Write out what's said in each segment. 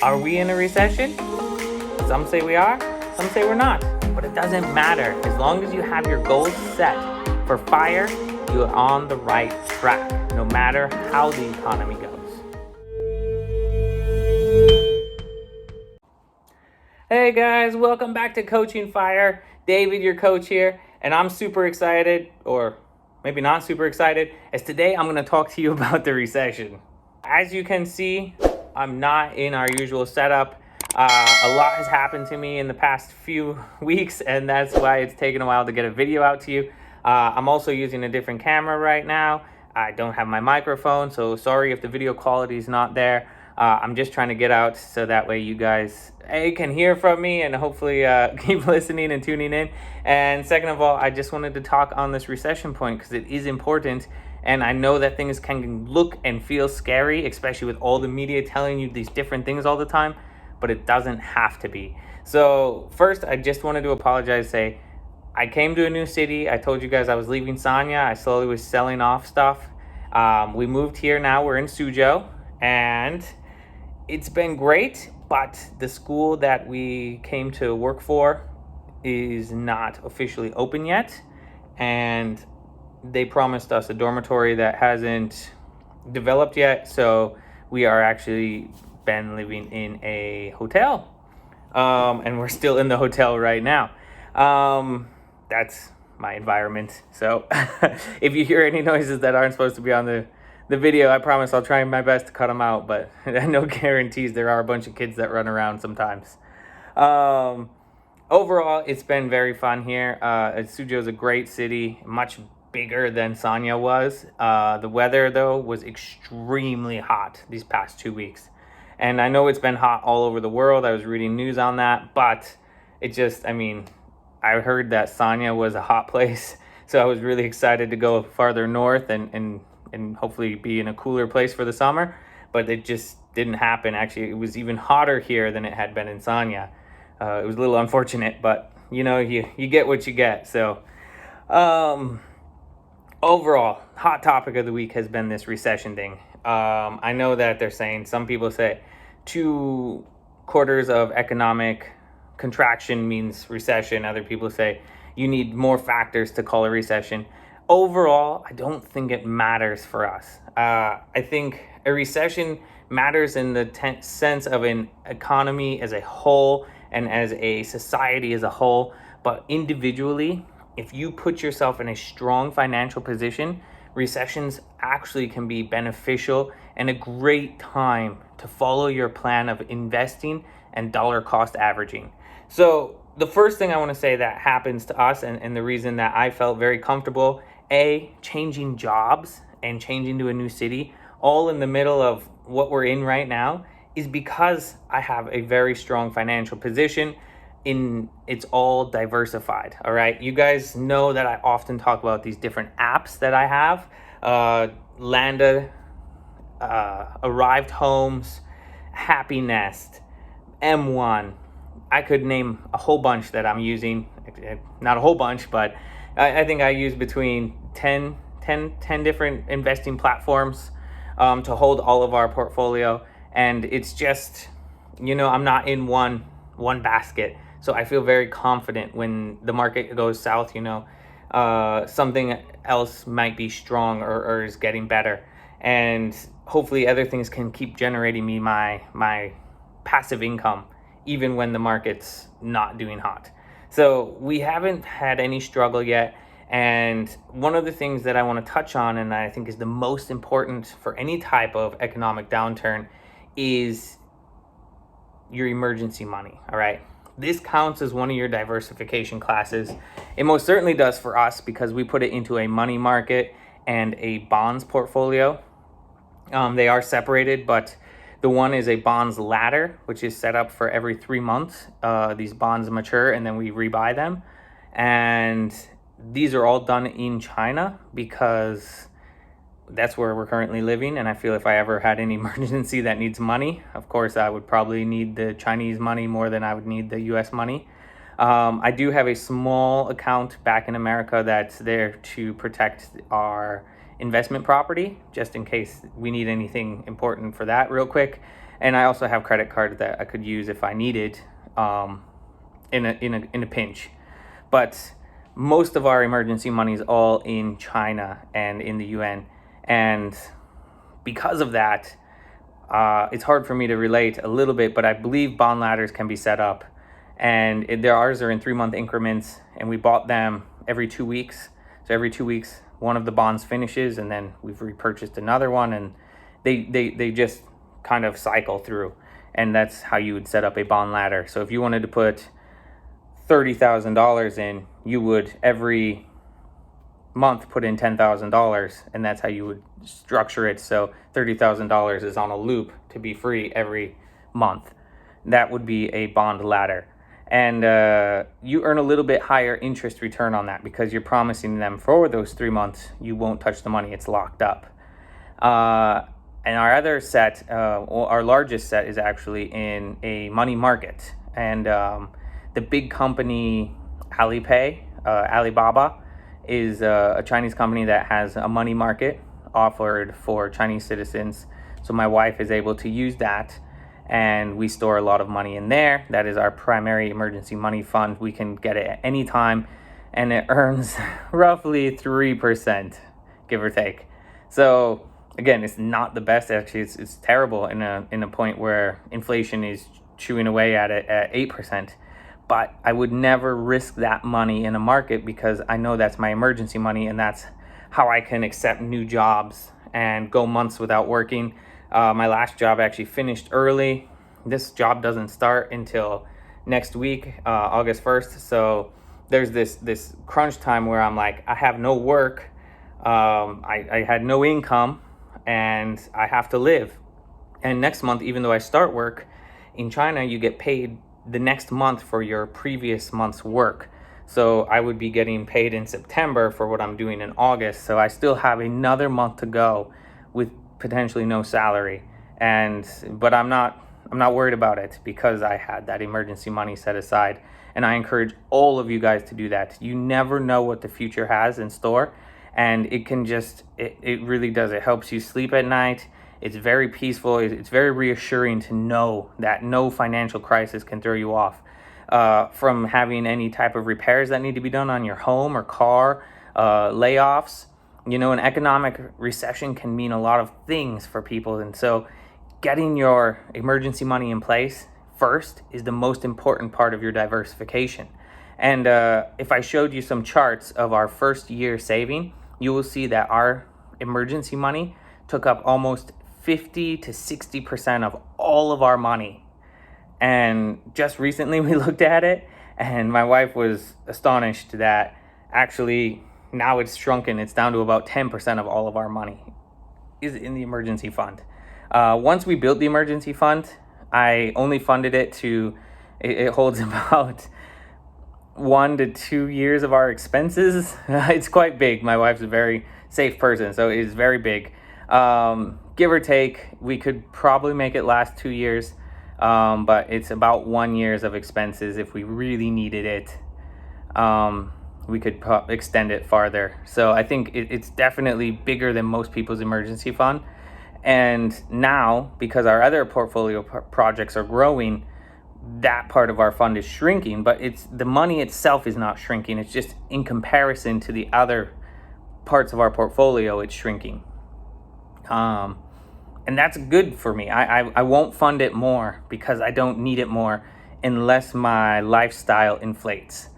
Are we in a recession? Some say we are, some say we're not. But it doesn't matter. As long as you have your goals set for FIRE, you are on the right track, no matter how the economy goes. Hey guys, welcome back to Coaching F.I.R.E. David, your coach here, and I'm super excited, or maybe not super excited, as today I'm going to talk to you about the recession. As you can see, I'm not in our usual setup. A lot has happened to me in the past few weeks, and that's why it's taken a while to get a video out to you. I'm also using a different camera right now. I don't have my microphone, so sorry if the video quality is not there. I'm just trying to get out so that way you guys can hear from me and hopefully keep listening and tuning in. And second of all, I just wanted to talk on this recession point because it is important. And I know that things can look and feel scary, especially with all the media telling you these different things all the time, but it doesn't have to be. So first, I just wanted to apologize, say, I came to a new city. I told you guys I was leaving Sanya. I slowly was selling off stuff. We moved here now. We're in Suzhou, and it's been great, but the school that we came to work for is not officially open yet, and they promised us a dormitory that hasn't developed yet, so we are actually been living in a hotel, and we're still in the hotel right now. That's my environment, so if you hear any noises that aren't supposed to be on the video, I promise I'll try my best to cut them out, but no guarantees. There are a bunch of kids that run around sometimes. Overall, it's been very fun here. Suzhou is a great city, much bigger than Sanya was. The weather, though, was extremely hot these past 2 weeks. And I know it's been hot all over the world. I was reading news on that, but it just, I heard that Sanya was a hot place, so I was really excited to go farther north and hopefully be in a cooler place for the summer, but it just didn't happen. Actually, it was even hotter here than it had been in Sanya. It was a little unfortunate, but you get what you get. So overall, hot topic of the week has been this recession thing. I know that they're saying, some people say 2 quarters of economic contraction means recession. Other people say you need more factors to call a recession. Overall, I don't think it matters for us. I think a recession matters in the sense of an economy as a whole and as a society as a whole. But individually, if you put yourself in a strong financial position, recessions actually can be beneficial and a great time to follow your plan of investing and dollar cost averaging. So the first thing I want to say that happens to us, and the reason that I felt very comfortable, changing jobs and changing to a new city, all in the middle of what we're in right now, is because I have a very strong financial position. It's all diversified. All right, you guys know that I often talk about these different apps that I have. Landa, Arrived Homes, Happy Nest, M1. I could name a whole bunch that I'm using. Not a whole bunch, but I think I use between 10 different investing platforms to hold all of our portfolio. And it's just, I'm not in one basket. So I feel very confident when the market goes south, something else might be strong or is getting better. And hopefully other things can keep generating me my passive income, even when the market's not doing hot. So we haven't had any struggle yet. And one of the things that I want to touch on, and I think is the most important for any type of economic downturn, is your emergency money. All right. This counts as one of your diversification classes. It most certainly does for us because we put it into a money market and a bonds portfolio. They are separated, but the one is a bonds ladder, which is set up for every 3 months. These bonds mature and then we rebuy them. And these are all done in China because that's where we're currently living. And I feel if I ever had any emergency that needs money, of course, I would probably need the Chinese money more than I would need the US money. I do have a small account back in America that's there to protect our investment property, just in case we need anything important for that real quick. And I also have credit cards that I could use if I needed, in a pinch. But most of our emergency money is all in China and in the UN, and because of that, it's hard for me to relate a little bit. But I believe bond ladders can be set up, and ours are in 3-month increments, and we bought them every 2 weeks. So every 2 weeks, one of the bonds finishes, and then we've repurchased another one, and they just kind of cycle through. And that's how you would set up a bond ladder. So if you wanted to put $30,000 in, you would every month put in $10,000, and that's how you would structure it. So $30,000 is on a loop to be free every month. That would be a bond ladder. And you earn a little bit higher interest return on that because you're promising them for those 3 months you won't touch the money, it's locked up. And our other set, our largest set, is actually in a money market. And the big company Alibaba, is a Chinese company that has a money market offered for Chinese citizens. So my wife is able to use that, and we store a lot of money in there. That is our primary emergency money fund. We can get it at any time, and it earns roughly 3%, give or take. So again, it's not the best. Actually, it's terrible in a point where inflation is chewing away at it at 8%. But I would never risk that money in a market because I know that's my emergency money, and that's how I can accept new jobs and go months without working. My last job actually finished early. This job doesn't start until next week, August 1st. So there's this crunch time where I'm like, I have no work. I had no income, and I have to live. And next month, even though I start work in China, you get paid the next month for your previous month's work. So I would be getting paid in September for what I'm doing in August. So I still have another month to go with potentially no salary. But I'm not worried about it because I had that emergency money set aside. And I encourage all of you guys to do that. You never know what the future has in store, and it can just it really does. It helps you sleep at night. It's very peaceful. It's very reassuring to know that no financial crisis can throw you off from having any type of repairs that need to be done on your home or car, layoffs. An economic recession can mean a lot of things for people. And so getting your emergency money in place first is the most important part of your diversification. And if I showed you some charts of our first year saving, you will see that our emergency money took up almost 50 to 60% of all of our money. And just recently we looked at it, and my wife was astonished that actually now it's shrunken. It's down to about 10% of all of our money is in the emergency fund. Once we built the emergency fund, I only funded it to, it holds about 1 to 2 years of our expenses. It's quite big. My wife's a very safe person, so it is very big. Give or take, we could probably make it last 2 years, but it's about 1 year's of expenses. If we really needed it, we could extend it farther. So I think it's definitely bigger than most people's emergency fund. And now, because our other portfolio projects are growing, that part of our fund is shrinking, but the money itself is not shrinking. It's just in comparison to the other parts of our portfolio, it's shrinking. And that's good for me. I won't fund it more because I don't need it more unless my lifestyle inflates.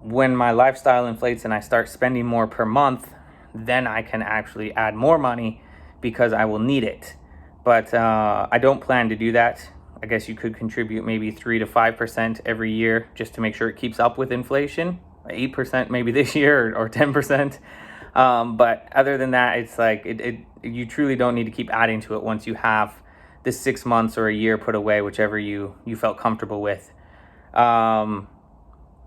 When my lifestyle inflates and I start spending more per month, then I can actually add more money because I will need it. But I don't plan to do that. I guess you could contribute maybe 3 to 5% every year just to make sure it keeps up with inflation. 8% maybe this year or 10%. But other than that, it's like you truly don't need to keep adding to it once you have the 6 months or a year put away, whichever you felt comfortable with.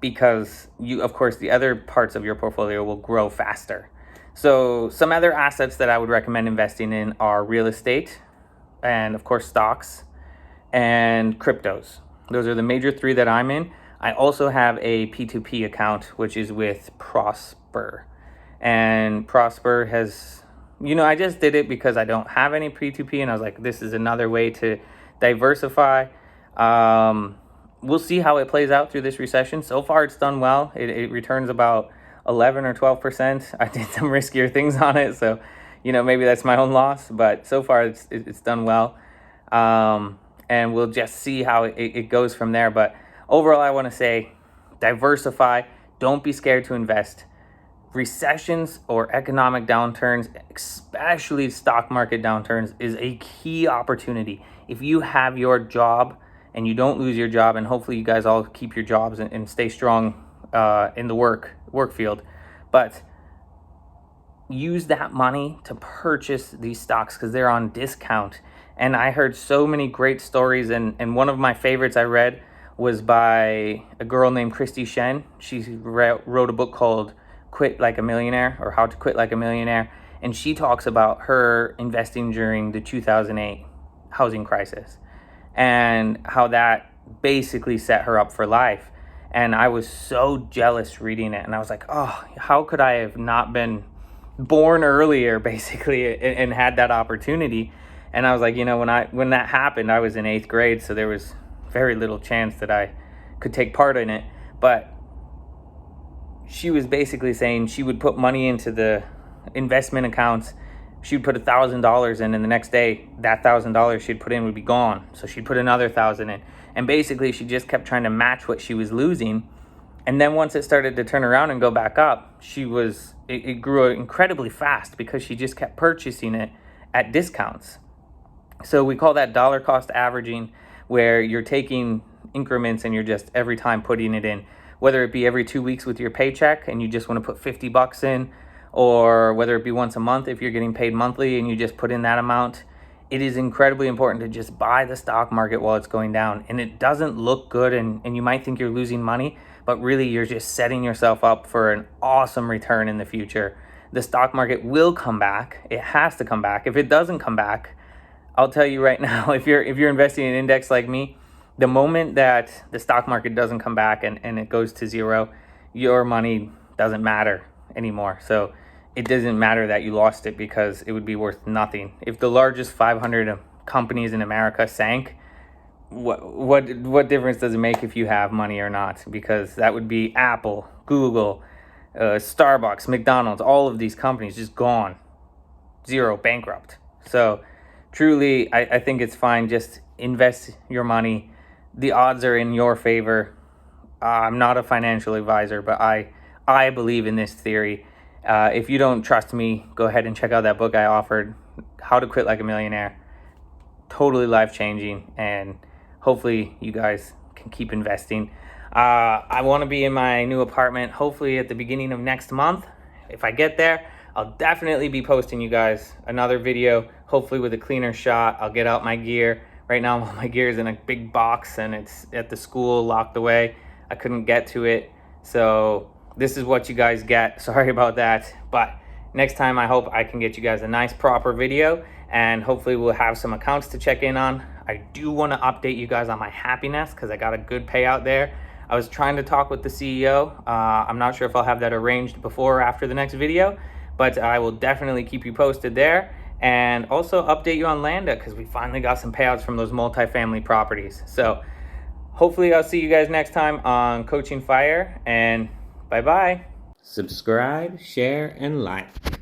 Because of course, the other parts of your portfolio will grow faster. So some other assets that I would recommend investing in are real estate and, of course, stocks and cryptos. Those are the major three that I'm in. I also have a P2P account, which is with Prosper. And Prosper has, I just did it because I don't have any P2P, and I was like, this is another way that diversify. We'll see how it plays out through this recession. So far, it's done well. It returns about 11 or 12%. I did some riskier things on it, so maybe that's my own loss. But so far, it's done well, and we'll just see how it goes from there. But overall, I want to say diversify. Don't be scared to invest. Recessions or economic downturns, especially stock market downturns, is a key opportunity. If you have your job and you don't lose your job, and hopefully you guys all keep your jobs and stay strong in the work field, but use that money to purchase these stocks because they're on discount. And I heard so many great stories, and one of my favorites I read was by a girl named Christy Shen. She wrote a book called Quit Like a Millionaire, or How to Quit Like a Millionaire, and she talks about her investing during the 2008 housing crisis and how that basically set her up for life. And I was so jealous reading it, and I was like, oh, how could I have not been born earlier, basically, and had that opportunity? And I was like, when that happened, I was in 8th grade, so there was very little chance that I could take part in it. But she was basically saying she would put money into the investment accounts. She'd put $1,000 in, and the next day that $1,000 she'd put in would be gone. So she'd put another 1,000 in, and basically she just kept trying to match what she was losing. And then once it started to turn around and go back up, it grew incredibly fast because she just kept purchasing it at discounts. So we call that dollar cost averaging, where you're taking increments and you're just every time putting it in, whether it be every 2 weeks with your paycheck and you just want to put $50 in, or whether it be once a month if you're getting paid monthly and you just put in that amount. It is incredibly important to just buy the stock market while it's going down. And it doesn't look good, and you might think you're losing money, but really you're just setting yourself up for an awesome return in the future. The stock market will come back. It has to come back. If it doesn't come back, I'll tell you right now, if you're investing in an index like me, the moment that the stock market doesn't come back and it goes to zero, your money doesn't matter anymore. So it doesn't matter that you lost it, because it would be worth nothing. If the largest 500 companies in America sank, what difference does it make if you have money or not? Because that would be Apple, Google, Starbucks, McDonald's, all of these companies just gone, zero, bankrupt. So truly, I think it's fine. Just invest your money. The odds are in your favor. I'm not a financial advisor, but I believe in this theory. If you don't trust me, go ahead and check out that book I offered, How to Quit Like a Millionaire. Totally life-changing, and hopefully you guys can keep investing. I want to be in my new apartment hopefully at the beginning of next month. If I get there, I'll definitely be posting you guys another video, hopefully with a cleaner shot. I'll get out my gear. Right now, all my gear is in a big box, and it's at the school locked away. I couldn't get to it, so this is what you guys get. Sorry about that, but next time I hope I can get you guys a nice proper video, and hopefully we'll have some accounts to check in on. I do want to update you guys on my happiness because I got a good payout there. I was trying to talk with the CEO. I'm not sure if I'll have that arranged before or after the next video, but I will definitely keep you posted there, and also update you on Landa because we finally got some payouts from those multifamily properties. So hopefully I'll see you guys next time on Coaching F.I.R.E, and bye-bye. Subscribe, share, and like.